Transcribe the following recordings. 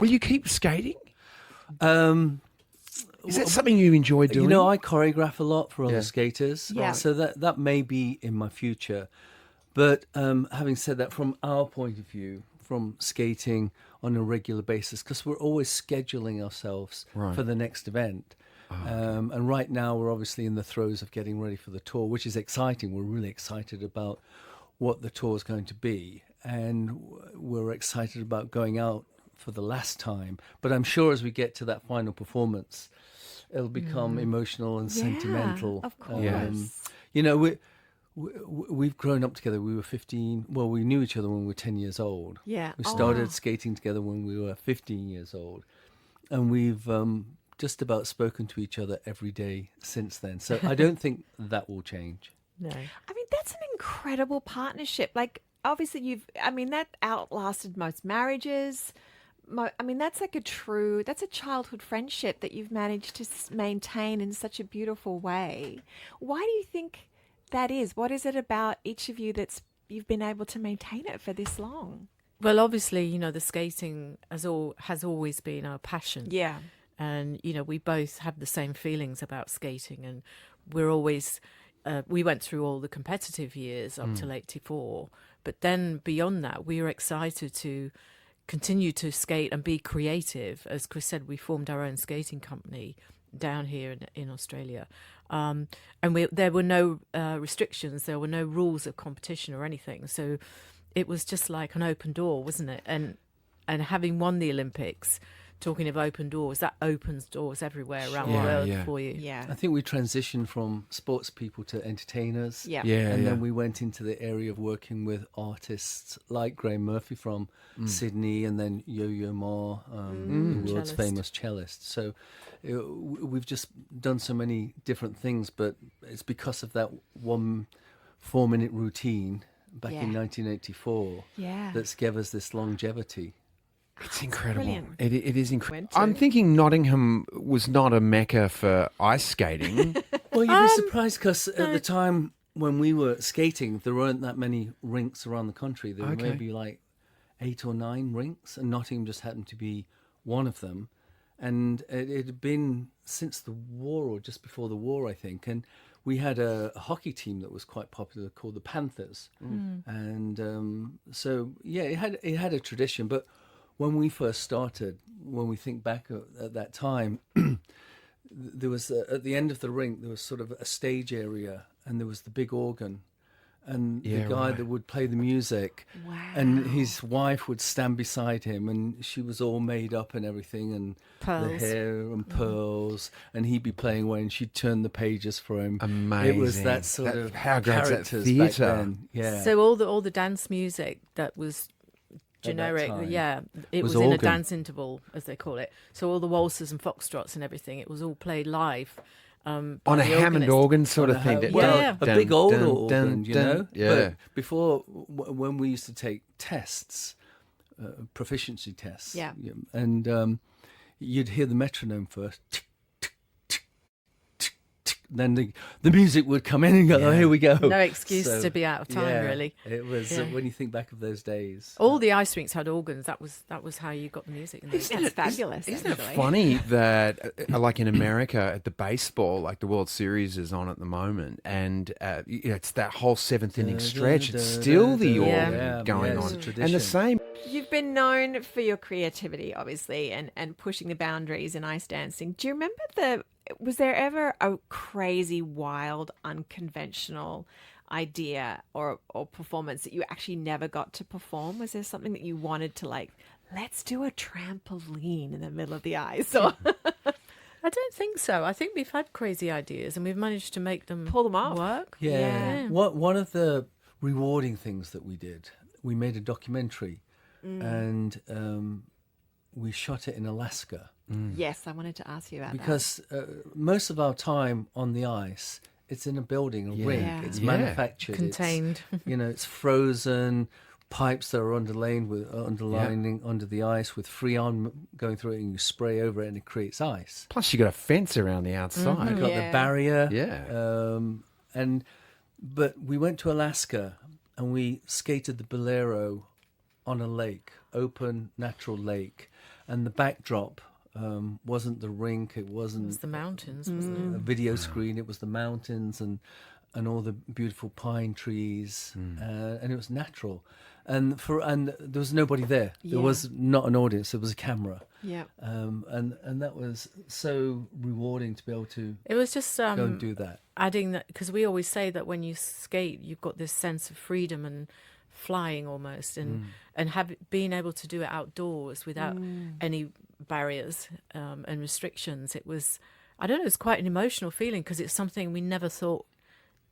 Will you keep skating? Um, Is that something you enjoy doing? You know, I choreograph a lot for other skaters, Yeah. so that may be in my future. But having said that, from our point of view, from skating on a regular basis, because we're always scheduling ourselves for the next event. And right now, we're obviously in the throes of getting ready for the tour, which is exciting. We're really excited about what the tour is going to be, and we're excited about going out for the last time. But I'm sure as we get to that final performance, it'll become emotional and sentimental. Of course. You know, we've grown up together. We were 15. Well, we knew each other when we were 10 years old. Yeah. We started skating together when we were 15 years old. And we've just about spoken to each other every day since then. So I don't think that will change. No. I mean, that's an incredible partnership. Like, obviously, that outlasted most marriages. That's like that's a childhood friendship that you've managed to maintain in such a beautiful way. Why do you think that is? What is it about each of you you've been able to maintain it for this long? Well, obviously, you know, the skating has always been our passion. Yeah. And, you know, we both have the same feelings about skating, and we're always, we went through all the competitive years up till 84. But then beyond that, we were excited to continue to skate and be creative. As Chris said, we formed our own skating company down here in Australia. And there were no restrictions, there were no rules of competition or anything. So it was just like an open door, wasn't it? And having won the Olympics, talking of open doors, that opens doors everywhere around the world for you. Yeah. I think we transitioned from sports people to entertainers. Yeah. And then we went into the area of working with artists like Graham Murphy from Sydney, and then Yo-Yo Ma, the world's Cellist. famous cellist. So we've just done so many different things, but it's because of that 1 4-minute routine back in 1984 that's gave us this longevity. It's incredible. Brilliant. It is incredible. Went to- I'm thinking Nottingham was not a mecca for ice skating. Well, you'd be surprised because at the time when we were skating, there weren't that many rinks around the country. There were maybe like 8 or 9 rinks, and Nottingham just happened to be one of them. And it had been since the war, or just before the war, I think. And we had a hockey team that was quite popular called the Panthers. And so, yeah, it had a tradition. But when we first started, when we think back at that time, there was at the end of the rink, there was sort of a stage area, and there was the big organ, and the guy that would play the music, and his wife would stand beside him, and she was all made up and everything, and Pearls. the hair and pearls, and he'd be playing away, and she'd turn the pages for him. Amazing. It was that sort of how great is that characters theatre? back then. Yeah. So all the dance music that was generic, time. it Was was in a organ. dance interval, as they call it. So all the waltzes and foxtrots and everything, it was all played live. By On a the Hammond organist. organ sort of On thing. a- that- Yeah. a big old dun, organ, dun, you dun. know. Yeah. But before, when we used to take tests, proficiency tests, Yeah. and you'd hear the metronome first. Tick, tick, tick, tick, tick. Then the music would come in and go, oh, here we go. No excuse So, to be out of time, yeah, really. It was Yeah. when you think back of those days. All the ice rinks had organs. That was how you got the music. In those That's fabulous. Isn't it actually. funny that, like in America, at the baseball, like the World Series is on at the moment, and it's that whole 7th inning stretch. It's still the Yeah. organ going it's on, a and tradition. the same. You've been known for your creativity, obviously, and pushing the boundaries in ice dancing. Do you remember was there ever a crazy, wild, unconventional idea or performance that you actually never got to perform? Was there something that you wanted to, like, let's do a trampoline in the middle of the ice, or I don't think so. I think we've had crazy ideas and we've managed to make them Pull them off. work. Yeah. One of the rewarding things that we did, we made a documentary, and we shot it in Alaska. Yes, I wanted to ask you about Because most of our time on the ice, it's in a building, a ring. Yeah. It's Yeah. manufactured. Contained. It's, it's frozen. Pipes that are underlining under the ice with Freon going through it, and you spray over it, and it creates ice. Plus, you got a fence around the outside. You've got Yeah. the barrier. Yeah. But we went to Alaska and we skated the Bolero on a lake, open natural lake, and the backdrop wasn't the rink, it It wasn't was the mountains, wasn't a video screen, it was the mountains and all the beautiful pine trees, and it was natural. And there was nobody there. There Yeah. was not an audience. There was a camera, Yeah. and that was so rewarding to be able to it? It was just go and do that. adding that, because we always say that when you skate, you've got this sense of freedom and flying almost, and being able to do it outdoors without any barriers and restrictions. It was, I don't know, it's quite an emotional feeling because it's something we never thought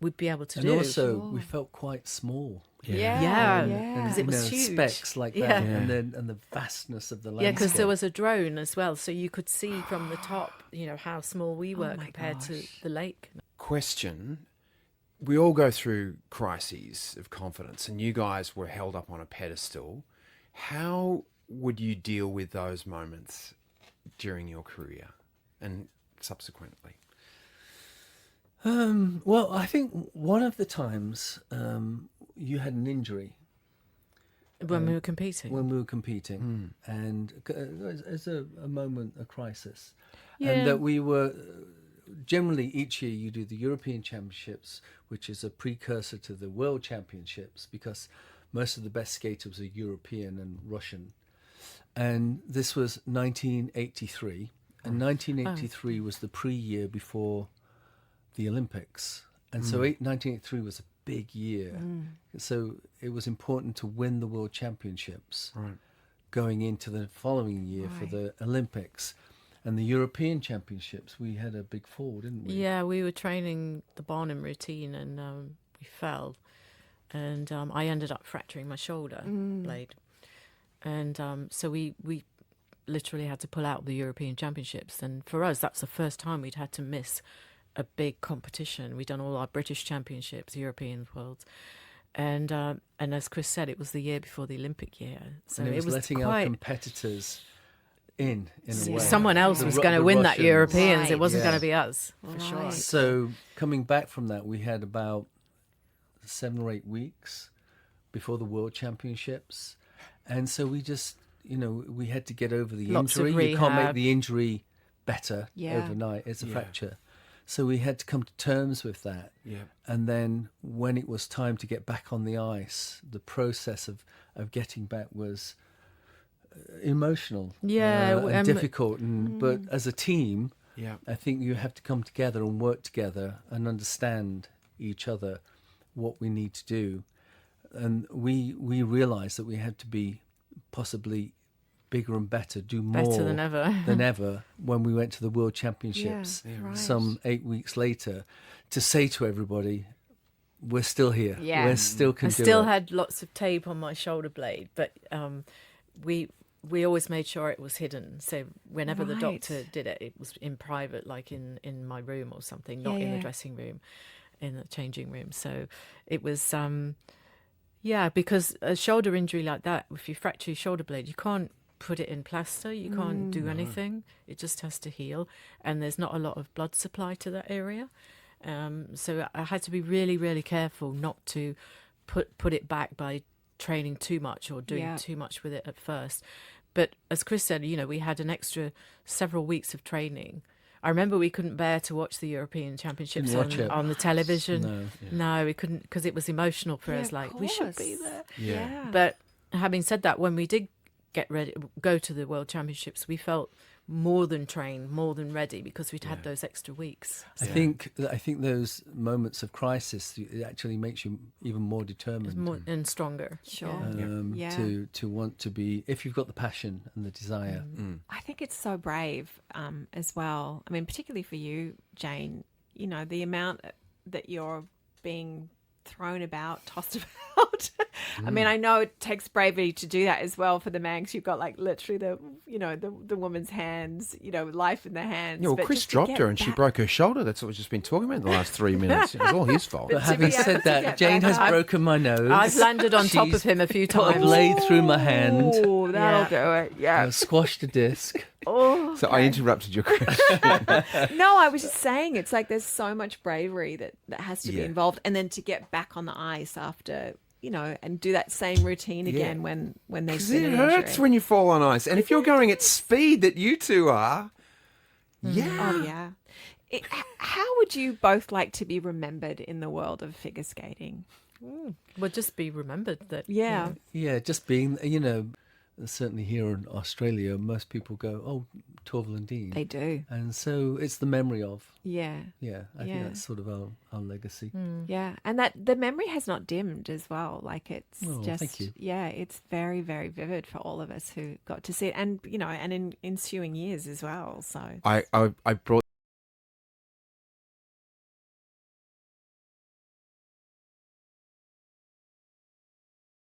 we'd be able to And do. also, we felt quite small. Yeah. Yeah. Yeah. Because it was huge. Specks like that, Yeah. and the vastness of the landscape. Yeah, because there was a drone as well, so you could see from the top, how small we were my compared to gosh. the lake. Question. We all go through crises of confidence, and you guys were held up on a pedestal. How would you deal with those moments during your career and subsequently? Well, I think one of the times you had an injury When we were competing. when we were competing, and as a moment, a crisis, Yeah. and that we were generally each year you do the European Championships, which is a precursor to the World Championships, because most of the best skaters are European and Russian. And this was 1983, and 1983 was the pre-year before the Olympics, and so 1983 was a big year. So it was important to win the World Championships going into the following year for the Olympics. And the European Championships, we had a big fall, didn't we? Yeah, we were training the Barnum routine and we fell. And I ended up fracturing my shoulder blade. And so we literally had to pull out the European Championships. And for us, that's the first time we'd had to miss a big competition. We'd done all our British Championships, European Worlds. And as Chris said, it was the year before the Olympic year. So And it was letting our quite... competitors in a way. Someone else The was Ru- going to the win that Russians. Europeans. Right. It wasn't Yeah. going to be us, for sure. Right. So coming back from that, we had about 7 or 8 weeks before the World Championships, and so we just, we had to get over the Lots of injury. You can't make rehab. the injury better Yeah. overnight. It's a Yeah. fracture, so we had to come to terms with that. Yeah. And then when it was time to get back on the ice, the process of getting back was emotional, Yeah, and difficult. But as a team, Yeah. I think you have to come together and work together and understand each other, what we need to do. And we realised that we had to be possibly bigger and better, do more Better than ever. than ever when we went to the World Championships right. some 8 weeks later, to say to everybody, we're still here. Yeah. We're still can I do still it. had lots of tape on my shoulder blade, but we always made sure it was hidden. So whenever the Right. doctor did it, it was in private, like in my room or something, not in the Yeah. dressing room, in the changing room. So it was, because a shoulder injury like that, if you fracture your shoulder blade, you can't put it in plaster. You can't do anything. It just has to heal. And there's not a lot of blood supply to that area. So I had to be really, really careful not to put it back by training too much or doing Yeah. too much with it at first. But as Chris said, we had an extra several weeks of training. I remember we couldn't bear to watch the European Championships Couldn't watch it. on the television. No. No, we couldn't, because it was emotional for Yeah, us. of Like, we should be course. there. Yeah. But having said that, when we did get ready, go to the World Championships, we felt more than trained, more than ready, because we'd had those extra weeks. I think those moments of crisis, it actually makes you even more determined. More and stronger. Sure. Yeah. Yeah. To want to be, if you've got the passion and the desire. I think it's so brave as well. I mean, particularly for you, Jane, the amount that you're being thrown about, tossed about. I mean, I know it takes bravery to do that as well for the Manx. You've got like literally the woman's hands, life in their hands. Yeah, well, But Chris just to dropped get her and she back- broke her shoulder. That's what we've just been talking about in the last 3 minutes. It was all his fault. But to having be able said to that, get Jane back has up. broken my nose. I've landed on top of She's him a few put a times. blade through my hand. Oh, that'll do it. Yeah. Squashed a disc. Oh, So I interrupted your question. no, I was just saying it's like there's so much bravery that has to be Yeah. involved, and then to get back on the ice after you know, and do that same routine again when there's 'Cause been it an hurts injury. when you fall on ice. And if you're going at speed that you two are, yeah. Oh yeah. How would you both like to be remembered in the world of figure skating? Well, just be remembered that. Yeah. Yeah, just being, you know, certainly here in Australia, most people go, oh, Torval and Dean. They do. And so it's the memory of, Yeah. yeah, I Yeah. think that's sort of our legacy. Yeah. And that the memory has not dimmed as well. Like it's Oh, just thank you. yeah, it's very, very vivid for all of us who got to see it, and you know, and in ensuing years as well. So I brought